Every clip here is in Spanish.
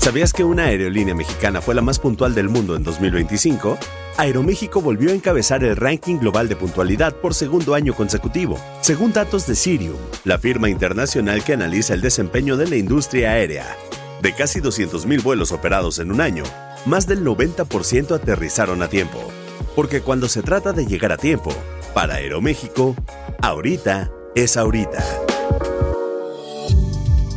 ¿Sabías que una aerolínea mexicana fue la más puntual del mundo en 2025? Aeroméxico volvió a encabezar el ranking global de puntualidad por segundo año consecutivo, según datos de Cirium, la firma internacional que analiza el desempeño de la industria aérea. De casi 200,000 vuelos operados en un año, más del 90% aterrizaron a tiempo. Porque cuando se trata de llegar a tiempo, para Aeroméxico, ahorita es ahorita.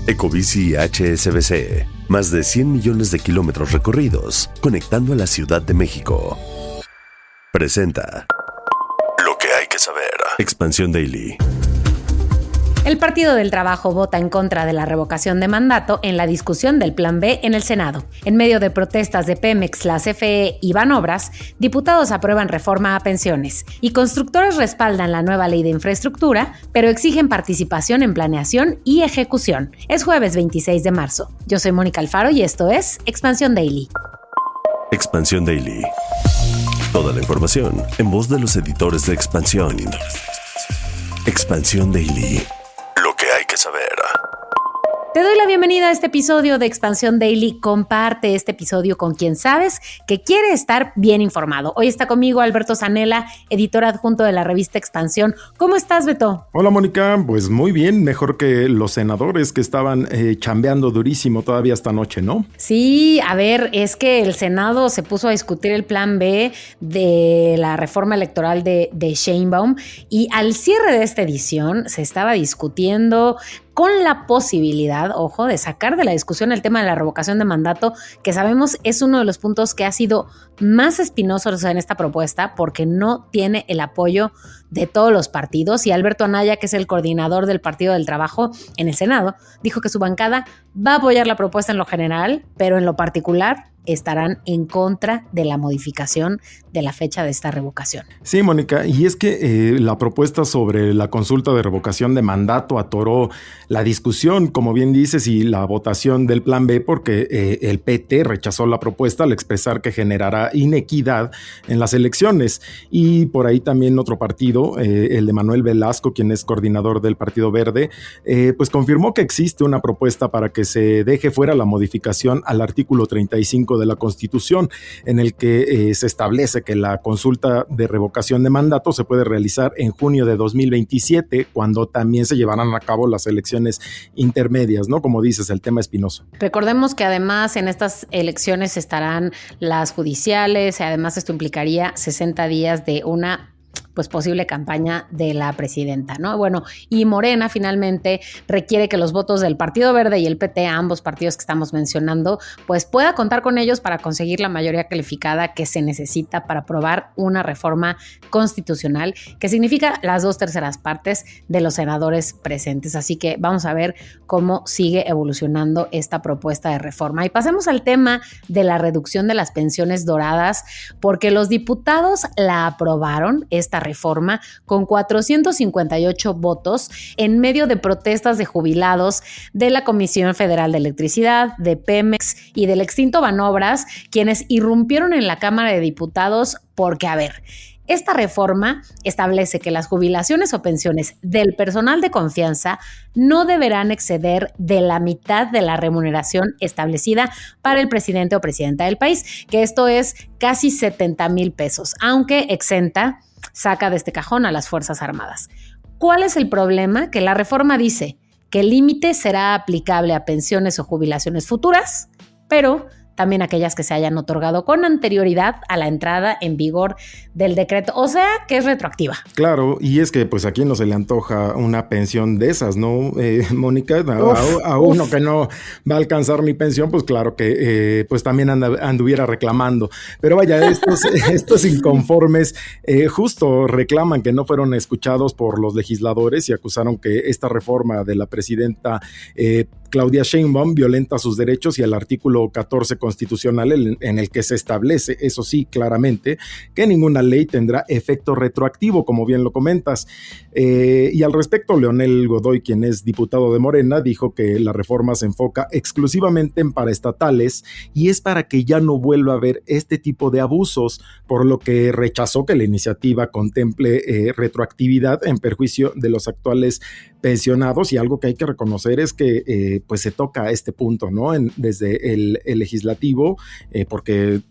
Ecobici HSBC. Más de 100 millones de kilómetros recorridos, conectando a la Ciudad de México. Presenta lo que hay que saber. Expansión Daily. El Partido del Trabajo vota en contra de la revocación de mandato en la discusión del Plan B en el Senado. En medio de protestas de Pemex, la CFE y Banobras, diputados aprueban reforma a pensiones y constructores respaldan la nueva ley de infraestructura, pero exigen participación en planeación y ejecución. Es jueves 26 de marzo. Yo soy Mónica Alfaro y esto es Expansión Daily. Expansión Daily. Toda la información en voz de los editores de Expansión. Expansión Daily. Lo que hay que saber. Te doy la bienvenida a este episodio de Expansión Daily. Comparte este episodio con quien sabes que quiere estar bien informado. Hoy está conmigo Alberto Zanella, editor adjunto de la revista Expansión. ¿Cómo estás, Beto? Hola, Mónica. Pues muy bien, mejor que los senadores que estaban chambeando durísimo todavía esta noche, ¿no? Sí, a ver, es que el Senado se puso a discutir el plan B de la reforma electoral de Sheinbaum y al cierre de esta edición se estaba discutiendo con la posibilidad, ojo, de sacar de la discusión el tema de la revocación de mandato, que sabemos es uno de los puntos que ha sido más espinosos en esta propuesta porque no tiene el apoyo de todos los partidos. Y Alberto Anaya, que es el coordinador del Partido del Trabajo en el Senado, dijo que su bancada va a apoyar la propuesta en lo general, pero en lo particular estarán en contra de la modificación de la fecha de esta revocación. Sí, Mónica, y es que la propuesta sobre la consulta de revocación de mandato atoró la discusión, como bien dices, y la votación del Plan B porque el PT rechazó la propuesta al expresar que generará inequidad en las elecciones. Y por ahí también otro partido, el de Manuel Velasco, quien es coordinador del Partido Verde, pues confirmó que existe una propuesta para que se deje fuera la modificación al artículo 35 de la Constitución, en el que se establece que la consulta de revocación de mandato se puede realizar en junio de 2027, cuando también se llevarán a cabo las elecciones intermedias, ¿no? Como dices, el tema espinoso. Recordemos que además en estas elecciones estarán las judiciales, y además esto implicaría 60 días de una posible campaña de la presidenta, ¿no? Bueno, y Morena finalmente requiere que los votos del Partido Verde y el PT, ambos partidos que estamos mencionando, pues pueda contar con ellos para conseguir la mayoría calificada que se necesita para aprobar una reforma constitucional, que significa las 2/3 partes de los senadores presentes. Así que vamos a ver cómo sigue evolucionando esta propuesta de reforma. Y pasemos al tema de la reducción de las pensiones doradas, porque los diputados la aprobaron, esta reforma, con 458 votos en medio de protestas de jubilados de la Comisión Federal de Electricidad, de Pemex y del extinto Banobras, quienes irrumpieron en la Cámara de Diputados porque, a ver, esta reforma establece que las jubilaciones o pensiones del personal de confianza no deberán exceder de la mitad de la remuneración establecida para el presidente o presidenta del país, que esto es casi 70,000 pesos, aunque exenta saca de este cajón a las Fuerzas Armadas. ¿Cuál es el problema? Que la reforma dice que el límite será aplicable a pensiones o jubilaciones futuras, pero también aquellas que se hayan otorgado con anterioridad a la entrada en vigor del decreto, o sea, que es retroactiva. Claro, y es que pues a quién no se le antoja una pensión de esas, ¿no, Mónica? A uno que no va a alcanzar mi pensión, pues claro que pues también anduviera reclamando. Pero vaya, estos inconformes justo reclaman que no fueron escuchados por los legisladores y acusaron que esta reforma de la presidenta Claudia Sheinbaum violenta sus derechos y el artículo 14 constitucional en el que se establece, eso sí, claramente, que ninguna ley tendrá efecto retroactivo, como bien lo comentas. Y al respecto, Leonel Godoy, quien es diputado de Morena, dijo que la reforma se enfoca exclusivamente en paraestatales y es para que ya no vuelva a haber este tipo de abusos, por lo que rechazó que la iniciativa contemple retroactividad en perjuicio de los actuales pensionados. Y algo que hay que reconocer es que pues se toca este punto, ¿no? Desde el legislativo, porque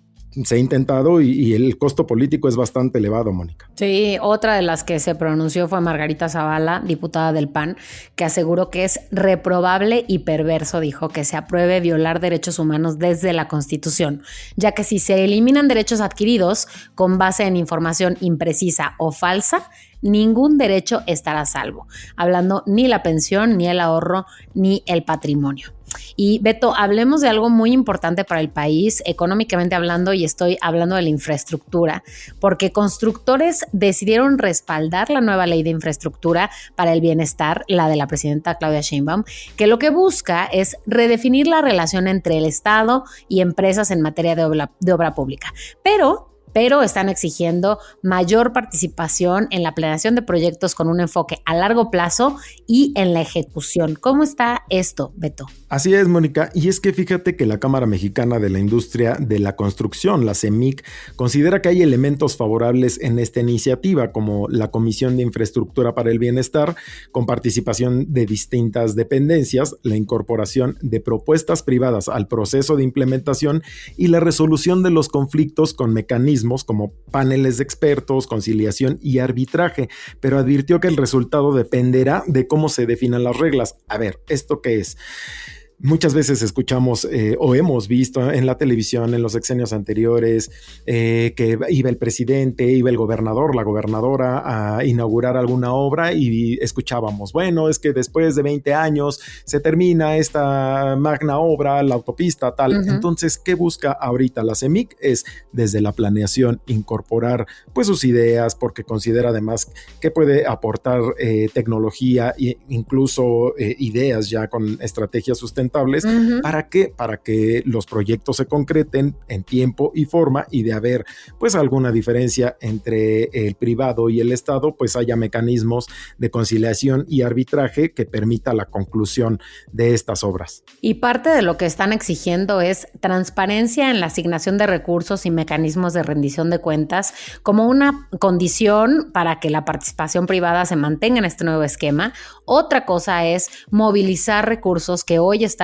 se ha intentado y el costo político es bastante elevado, Mónica. Sí, otra de las que se pronunció fue Margarita Zavala, diputada del PAN, que aseguró que es reprobable y perverso, dijo, que se apruebe violar derechos humanos desde la Constitución, ya que si se eliminan derechos adquiridos con base en información imprecisa o falsa, ningún derecho estará a salvo, hablando ni la pensión, ni el ahorro, ni el patrimonio. Y Beto, hablemos de algo muy importante para el país, económicamente hablando, y estoy hablando de la infraestructura, porque constructores decidieron respaldar la nueva ley de infraestructura para el bienestar, la de la presidenta Claudia Sheinbaum, que lo que busca es redefinir la relación entre el Estado y empresas en materia de obra pública. Pero están exigiendo mayor participación en la planeación de proyectos con un enfoque a largo plazo y en la ejecución. ¿Cómo está esto, Beto? Así es, Mónica, y es que fíjate que la Cámara Mexicana de la Industria de la Construcción, la CEMIC, considera que hay elementos favorables en esta iniciativa, como la Comisión de Infraestructura para el Bienestar, con participación de distintas dependencias, la incorporación de propuestas privadas al proceso de implementación y la resolución de los conflictos con mecanismos como paneles de expertos, conciliación y arbitraje, pero advirtió que el resultado dependerá de cómo se definan las reglas. A ver, ¿esto qué es? Muchas veces escuchamos o hemos visto en la televisión en los sexenios anteriores que iba el presidente, iba el gobernador, la gobernadora a inaugurar alguna obra y escuchábamos, bueno, es que después de 20 años se termina esta magna obra, la autopista, tal. Uh-huh. Entonces, ¿qué busca ahorita la CEMIC? Es desde la planeación incorporar pues sus ideas, porque considera además que puede aportar tecnología e incluso ideas ya con estrategias sustentables. Uh-huh. ¿Para qué? Para que los proyectos se concreten en tiempo y forma, y de haber pues alguna diferencia entre el privado y el Estado, pues haya mecanismos de conciliación y arbitraje que permita la conclusión de estas obras. Y parte de lo que están exigiendo es transparencia en la asignación de recursos y mecanismos de rendición de cuentas como una condición para que la participación privada se mantenga en este nuevo esquema. Otra cosa es movilizar recursos que hoy están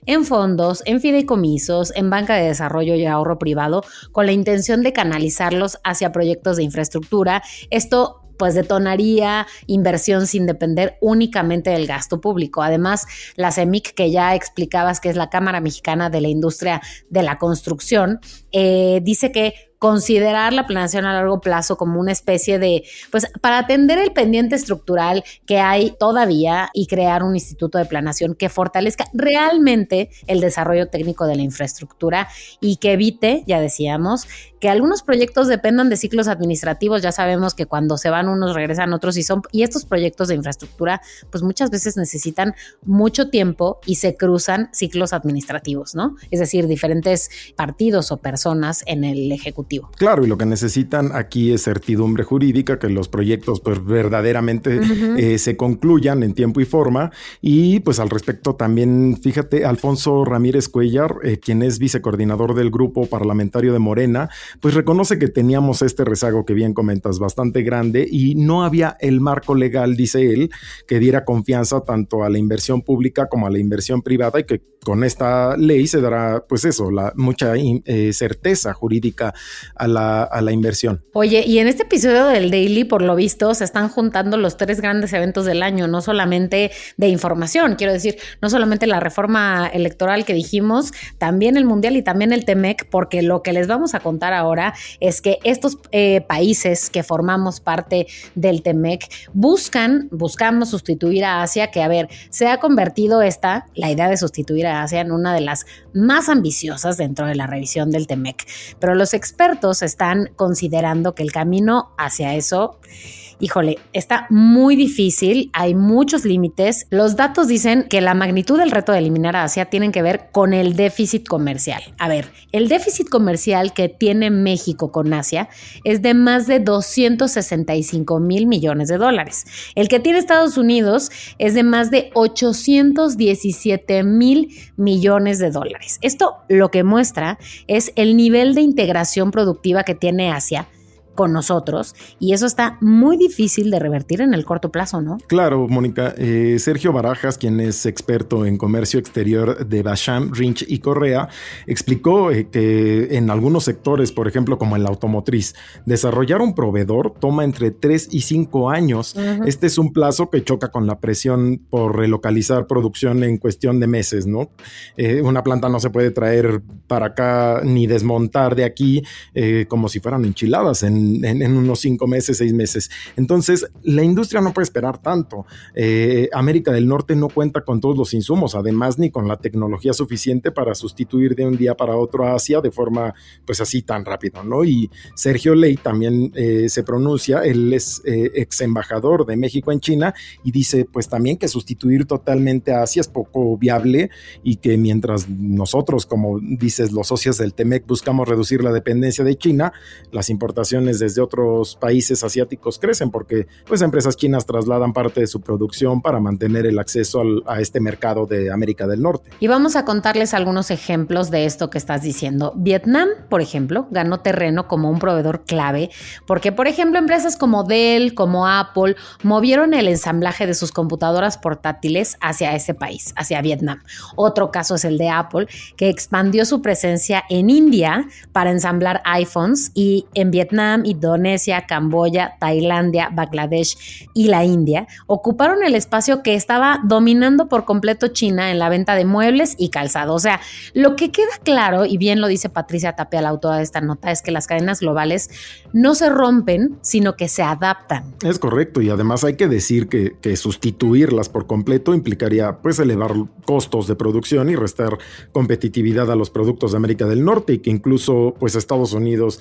en fondos, en fideicomisos, en banca de desarrollo y ahorro privado, con la intención de canalizarlos hacia proyectos de infraestructura. Esto pues detonaría inversión sin depender únicamente del gasto público. Además, la CEMIC, que ya explicabas que es la Cámara Mexicana de la Industria de la Construcción, dice que considerar la planeación a largo plazo como una especie de, pues para atender el pendiente estructural que hay todavía y crear un instituto de planeación que fortalezca realmente el desarrollo técnico de la infraestructura y que evite, ya decíamos, que algunos proyectos dependan de ciclos administrativos. Ya sabemos que cuando se van unos regresan otros y estos proyectos de infraestructura pues muchas veces necesitan mucho tiempo y se cruzan ciclos administrativos, ¿no? Es decir, diferentes partidos o personas en el ejecutivo. Claro, y lo que necesitan aquí es certidumbre jurídica, que los proyectos pues verdaderamente uh-huh. Se concluyan en tiempo y forma. Y pues al respecto también, fíjate, Alfonso Ramírez Cuellar, quien es vicecoordinador del grupo parlamentario de Morena, pues reconoce que teníamos este rezago que bien comentas bastante grande y no había el marco legal, dice él, que diera confianza tanto a la inversión pública como a la inversión privada, y que con esta ley se dará pues eso, mucha certeza jurídica a la inversión. Oye, y en este episodio del Daily, por lo visto, se están juntando los 3 grandes eventos del año, no solamente de información, quiero decir, no solamente la reforma electoral que dijimos, también el Mundial y también el TEMEC, porque lo que les vamos a contar ahora es que estos países que formamos parte del TEMEC buscamos sustituir a Asia, que a ver, se ha convertido la idea de sustituir a Asia en una de las más ambiciosas dentro de la revisión del TEMEC, pero los expertos están considerando que el camino hacia eso, híjole, está muy difícil, hay muchos límites. Los datos dicen que la magnitud del reto de eliminar a Asia tienen que ver con el déficit comercial. A ver, el déficit comercial que tiene México con Asia es de más de 265,000 millones de dólares. El que tiene Estados Unidos es de más de 817,000 millones de dólares. Esto lo que muestra es el nivel de integración productiva que tiene Asia con nosotros y eso está muy difícil de revertir en el corto plazo, ¿no? Claro, Mónica. Sergio Barajas, quien es experto en comercio exterior de Basham, Rinch y Correa, explicó que en algunos sectores, por ejemplo, como en la automotriz, desarrollar un proveedor toma entre 3 y 5 años. Uh-huh. Este es un plazo que choca con la presión por relocalizar producción en cuestión de meses, ¿no? Una planta no se puede traer para acá ni desmontar de aquí como si fueran enchiladas en unos 5 meses, 6 meses. Entonces, la industria no puede esperar tanto. América del Norte no cuenta con todos los insumos, además ni con la tecnología suficiente para sustituir de un día para otro a Asia de forma, pues así tan rápido, ¿no? Y Sergio Ley también se pronuncia, él es ex embajador de México en China y dice, pues también que sustituir totalmente a Asia es poco viable y que mientras nosotros, como dices, los socios del TEMEC buscamos reducir la dependencia de China, las importaciones desde otros países asiáticos crecen porque pues empresas chinas trasladan parte de su producción para mantener el acceso a este mercado de América del Norte. Y vamos a contarles algunos ejemplos de esto que estás diciendo. Vietnam, por ejemplo, ganó terreno como un proveedor clave porque, por ejemplo, empresas como Dell, como Apple, movieron el ensamblaje de sus computadoras portátiles hacia ese país, hacia Vietnam. Otro caso es el de Apple, que expandió su presencia en India para ensamblar iPhones y en Vietnam, Indonesia, Camboya, Tailandia, Bangladesh y la India ocuparon el espacio que estaba dominando por completo China en la venta de muebles y calzado. O sea, lo que queda claro, y bien lo dice Patricia Tapia, la autora de esta nota, es que las cadenas globales no se rompen, sino que se adaptan. Es correcto, y además hay que decir que sustituirlas por completo implicaría pues elevar costos de producción y restar competitividad a los productos de América del Norte, y que incluso pues Estados Unidos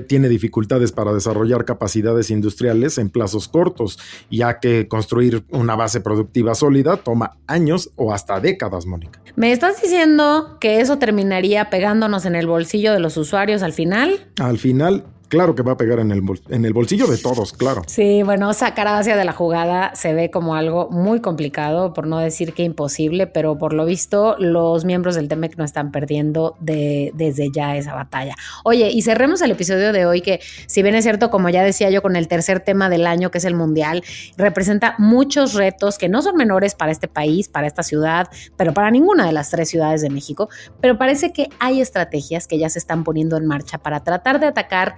tiene dificultades para desarrollar capacidades industriales en plazos cortos, ya que construir una base productiva sólida toma años o hasta décadas, Mónica. ¿Me estás diciendo que eso terminaría pegándonos en el bolsillo de los usuarios al final? Al final, claro que va a pegar en el bolsillo de todos, claro. Sí, bueno, sacar a Asia de la jugada se ve como algo muy complicado, por no decir que imposible, pero por lo visto los miembros del TEMEC no están perdiendo desde ya esa batalla. Oye, y cerremos el episodio de hoy que, si bien es cierto, como ya decía yo, con el tercer tema del año, que es el Mundial, representa muchos retos que no son menores para este país, para esta ciudad, pero para ninguna de las 3 ciudades de México, pero parece que hay estrategias que ya se están poniendo en marcha para tratar de atacar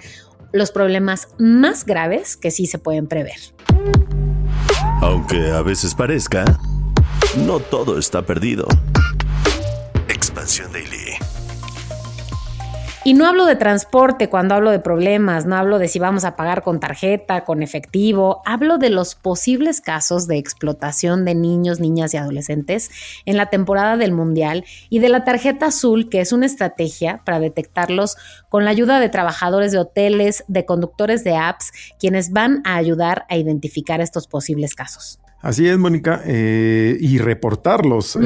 los problemas más graves que sí se pueden prever. Aunque a veces parezca, no todo está perdido. Expansión Daily. Y no hablo de transporte cuando hablo de problemas, no hablo de si vamos a pagar con tarjeta, con efectivo, hablo de los posibles casos de explotación de niños, niñas y adolescentes en la temporada del Mundial y de la tarjeta azul, que es una estrategia para detectarlos con la ayuda de trabajadores de hoteles, de conductores de apps, quienes van a ayudar a identificar estos posibles casos. Así es, Mónica, y reportarlos,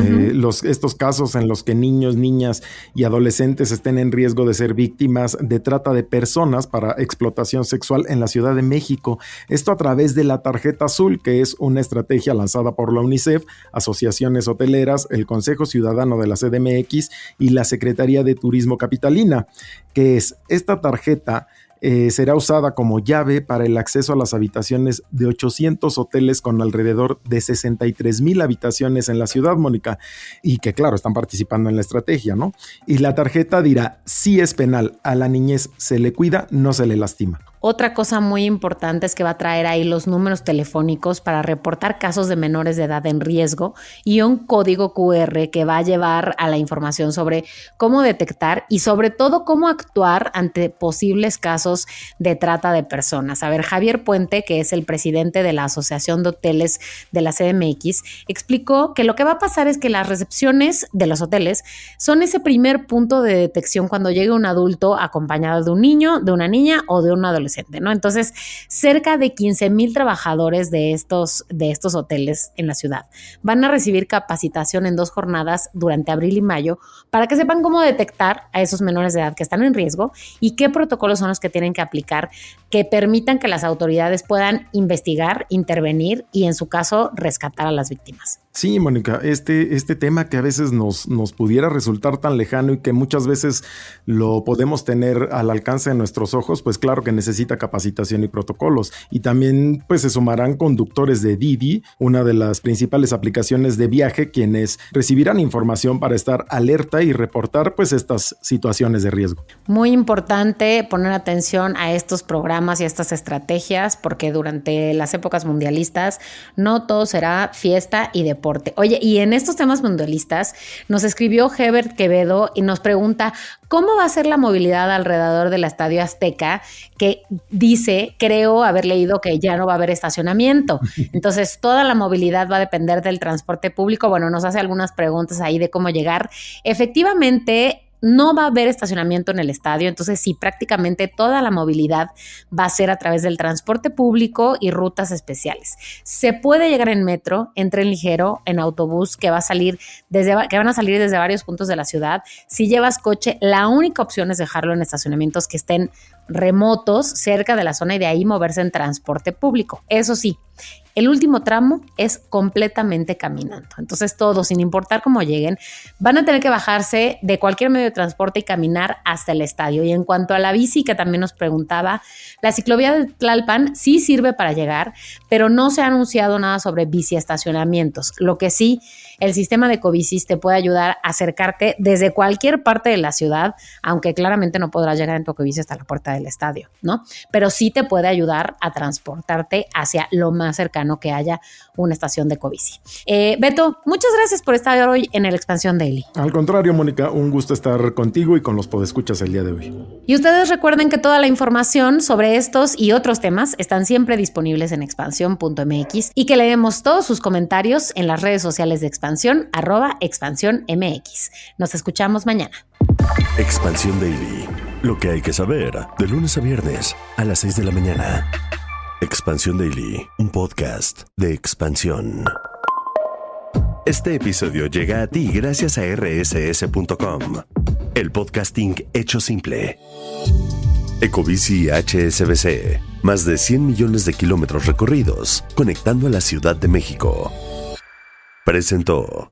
estos casos en los que niños, niñas y adolescentes estén en riesgo de ser víctimas de trata de personas para explotación sexual en la Ciudad de México. Esto a través de la tarjeta azul, que es una estrategia lanzada por la UNICEF, asociaciones hoteleras, el Consejo Ciudadano de la CDMX y la Secretaría de Turismo Capitalina, que es esta tarjeta. Será usada como llave para el acceso a las habitaciones de 800 hoteles con alrededor de 63,000 habitaciones en la ciudad, Mónica, y que claro, están participando en la estrategia, ¿no? Y la tarjeta dirá, sí es penal, a la niñez se le cuida, no se le lastima. Otra cosa muy importante es que va a traer ahí los números telefónicos para reportar casos de menores de edad en riesgo y un código QR que va a llevar a la información sobre cómo detectar y sobre todo cómo actuar ante posibles casos de trata de personas. A ver, Javier Puente, que es el presidente de la Asociación de Hoteles de la CDMX, explicó que lo que va a pasar es que las recepciones de los hoteles son ese primer punto de detección cuando llegue un adulto acompañado de un niño, de una niña o de un adolescente, ¿no? Entonces, cerca de 15,000 trabajadores de estos hoteles en la ciudad van a recibir capacitación en 2 jornadas durante abril y mayo para que sepan cómo detectar a esos menores de edad que están en riesgo y qué protocolos son los que tienen que aplicar que permitan que las autoridades puedan investigar, intervenir y en su caso rescatar a las víctimas. Sí, Mónica, este tema que a veces nos pudiera resultar tan lejano y que muchas veces lo podemos tener al alcance de nuestros ojos, pues claro que necesita capacitación y protocolos. Y también pues se sumarán conductores de Didi, una de las principales aplicaciones de viaje, quienes recibirán información para estar alerta y reportar pues estas situaciones de riesgo. Muy importante poner atención a estos programas y a estas estrategias, porque durante las épocas mundialistas no todo será fiesta y deporte. Oye, y en estos temas mundialistas nos escribió Hebert Quevedo y nos pregunta cómo va a ser la movilidad alrededor del Estadio Azteca, que dice, creo haber leído que ya no va a haber estacionamiento. Entonces, toda la movilidad va a depender del transporte público. Bueno, nos hace algunas preguntas ahí de cómo llegar. Efectivamente, no va a haber estacionamiento en el estadio, entonces sí, prácticamente toda la movilidad va a ser a través del transporte público y rutas especiales. Se puede llegar en metro, en tren ligero, en autobús que van a salir desde varios puntos de la ciudad. Si llevas coche, la única opción es dejarlo en estacionamientos que estén remotos, cerca de la zona, y de ahí moverse en transporte público. Eso sí, el último tramo es completamente caminando. Entonces todos, sin importar cómo lleguen, van a tener que bajarse de cualquier medio de transporte y caminar hasta el estadio. Y en cuanto a la bici, que también nos preguntaba, la ciclovía de Tlalpan sí sirve para llegar, pero no se ha anunciado nada sobre bici estacionamientos. Lo que sí, el sistema de Ecobicis te puede ayudar a acercarte desde cualquier parte de la ciudad, aunque claramente no podrás llegar en tu Ecobici hasta la puerta del estadio, ¿no? Pero sí te puede ayudar a transportarte hacia lo más cercano que haya una estación de Ecobici. Beto, muchas gracias por estar hoy en el Expansión Daily. Al contrario, Mónica, un gusto estar contigo y con los podescuchas el día de hoy. Y ustedes recuerden que toda la información sobre estos y otros temas están siempre disponibles en expansión.mx y que leemos todos sus comentarios en las redes sociales de Expansión, @expansiónmx. Nos escuchamos mañana. Expansión Daily. Lo que hay que saber de lunes a viernes a las 6 de la mañana. Expansión Daily, un podcast de Expansión. Este episodio llega a ti gracias a rss.com, el podcasting hecho simple. Ecobici HSBC, más de 100 millones de kilómetros recorridos, conectando a la Ciudad de México. Presentó.